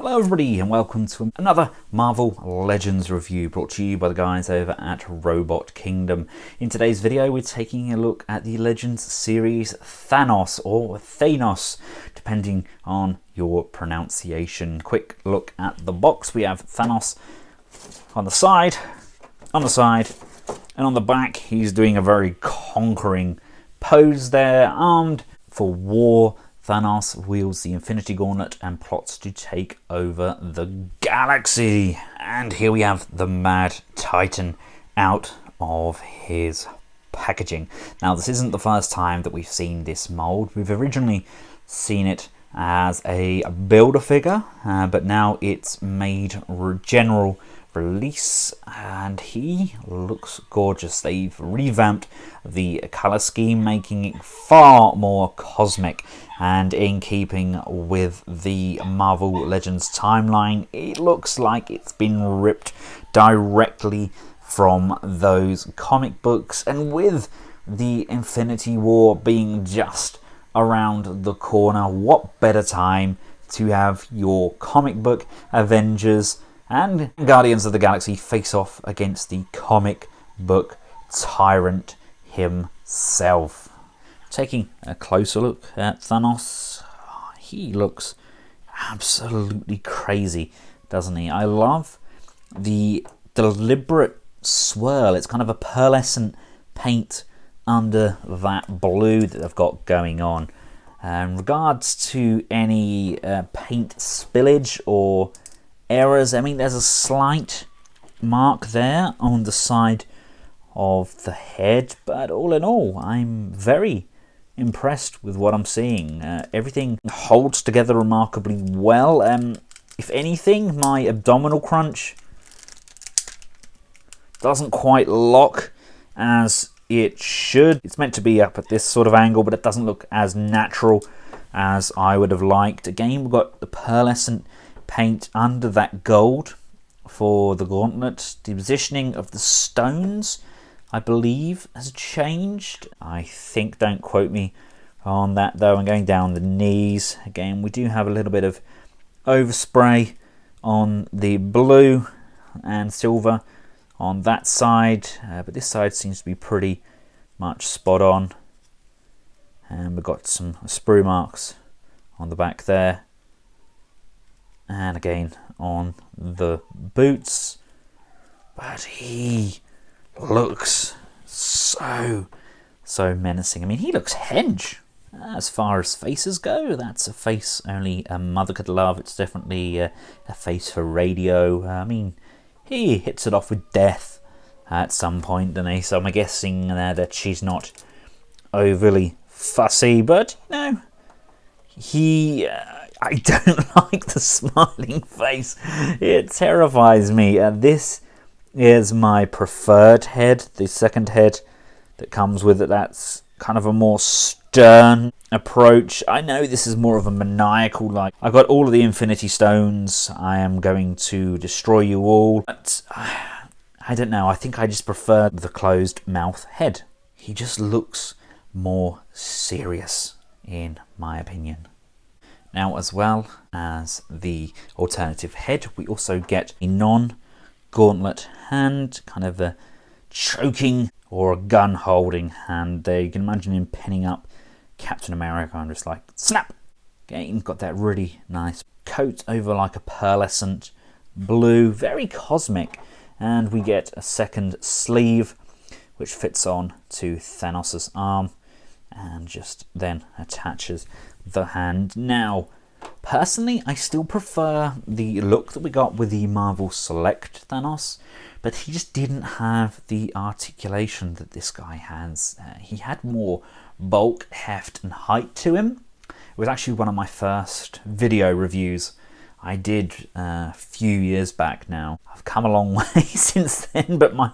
Hello everybody and welcome to another Marvel Legends review brought to you by the guys over at Robot Kingdom. In today's video we're taking a look at the Legends series Thanos, or Thanos, depending on your pronunciation. Quick look at the box. We have Thanos on the side, and on the back. He's doing a very conquering pose there, armed for war. Thanos wields the Infinity Gauntlet and plots to take over the galaxy. And here we have the Mad Titan out of his packaging. Now, this isn't the first time that we've seen this mold. We've originally seen it as a builder figure, but now it's made general release, and he looks gorgeous. They've revamped the color scheme, making it far more cosmic and in keeping with the Marvel Legends timeline. It looks like it's been ripped directly from those comic books, and with the Infinity War being just around the corner, what better time to have your comic book Avengers and Guardians of the Galaxy face off against the comic book tyrant himself. Taking a closer look at Thanos, he looks absolutely crazy, doesn't he? I love the deliberate swirl. It's kind of a pearlescent paint under that blue that they've got going on. In regards to any paint spillage or errors, I mean, there's a slight mark there on the side of the head, but all in all, I'm very impressed with what I'm seeing. Everything holds together remarkably well. If anything, my abdominal crunch doesn't quite lock as it should. It's meant to be up at this sort of angle, but it doesn't look as natural as I would have liked. Again, we've got the pearlescent paint under that gold for the gauntlet. The positioning of the stones, I believe, has changed. I think, don't quote me on that though. I'm going down the knees. Again, we do have a little bit of overspray on the blue and silver on that side, but this side seems to be pretty much spot on. And we've got some sprue marks on the back there, and again on the boots. But he looks so menacing. I mean, he looks hench. As far as faces go, that's a face only a mother could love. It's definitely a face for radio. I mean, he hits it off with Death at some point, doesn't he? So I'm guessing that she's not overly fussy, but you know, I don't like the smiling face. It terrifies me. This is my preferred head. The second head that comes with it, that's kind of a more stern approach. I know this is more of a maniacal, like, I've got all of the Infinity Stones, I am going to destroy you all. But I don't know, I think I just prefer the closed mouth head. He just looks more serious, in my opinion. Now, as well as the alternative head, we also get a non-gauntlet hand, kind of a choking or a gun holding hand there. You can imagine him pinning up Captain America and just like snap. Again, got that really nice coat over like a pearlescent blue, very cosmic. And we get a second sleeve which fits on to Thanos' arm and just then attaches the hand. Now, personally, I still prefer the look that we got with the Marvel Select Thanos, but he just didn't have the articulation that this guy has. He had more bulk, heft, and height to him. It was actually one of my first video reviews I did a few years back now. I've come a long way since then, but my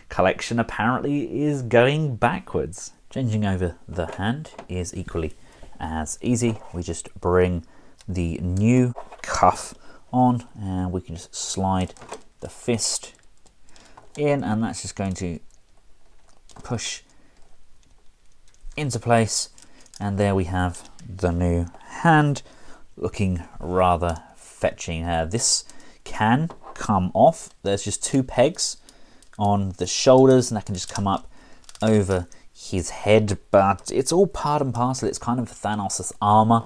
collection apparently is going backwards. Changing over the hand is equally as easy. We just bring the new cuff on and we can just slide the fist in, and that's just going to push into place, and there we have the new hand, looking rather fetching. This can come off. There's just 2 pegs on the shoulders, and that can just come up over his head, but it's all part and parcel. It's kind of Thanos' armor,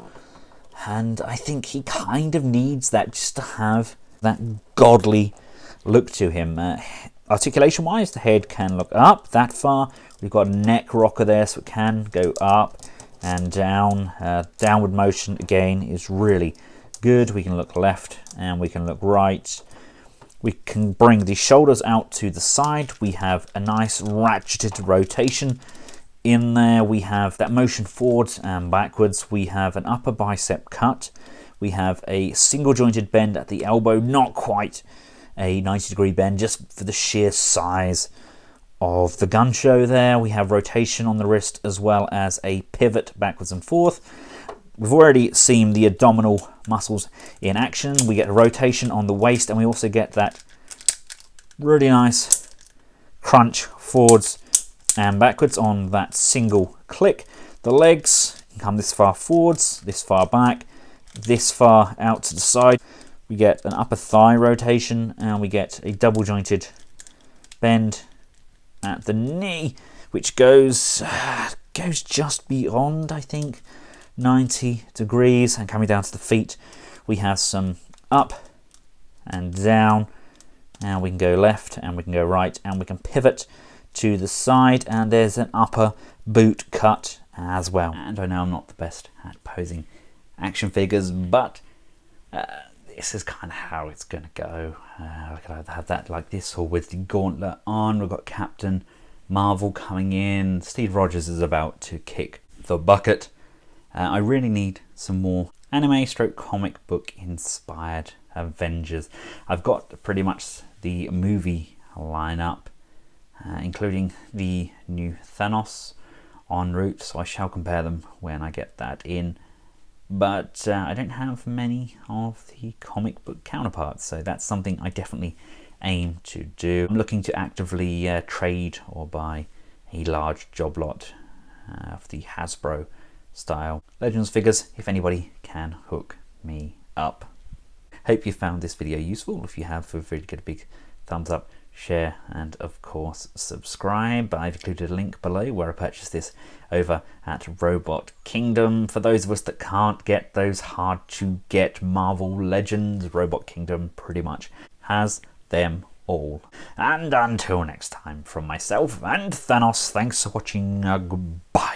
and I think he kind of needs that just to have that godly look to him. Articulation wise, the head can look up that far. We've got a neck rocker there, so it can go up and down. Downward motion again is really good. We can look left and we can look right. We can bring the shoulders out to the side. We have a nice ratcheted rotation in there. We have that motion forwards and backwards. We have an upper bicep cut. We have a single jointed bend at the elbow, not quite a 90-degree bend, just for the sheer size of the gun show there. We have rotation on the wrist as well as a pivot backwards and forth. We've already seen the abdominal muscles in action. We get a rotation on the waist, and we also get that really nice crunch forwards and backwards on that single click. The legs can come this far forwards, this far back, this far out to the side. We get an upper thigh rotation, and we get a double jointed bend at the knee, which goes just beyond, I think, 90 degrees. And coming down to the feet, we have some up and down, and we can go left and we can go right, and we can pivot to the side, and there's an upper boot cut as well. And I know I'm not the best at posing action figures, but this is kind of how it's going to go. We could either have that like this, or with the Gauntlet on. We've got Captain Marvel coming in. Steve Rogers is about to kick the bucket. I really need some more anime stroke comic book inspired Avengers. I've got pretty much the movie lineup, including the new Thanos en route, so I shall compare them when I get that in. But I don't have many of the comic book counterparts, so that's something I definitely aim to do. I'm looking to actively trade or buy a large job lot of the Hasbro style Legends figures, if anybody can hook me up. Hope you found this video useful. If you have, feel free to get a big thumbs up, share, and of course subscribe. I've included a link below where I purchased this over at Robot Kingdom. For those of us that can't get those hard to get Marvel Legends, Robot Kingdom pretty much has them all. And until next time, from myself and Thanos, thanks for watching. Goodbye.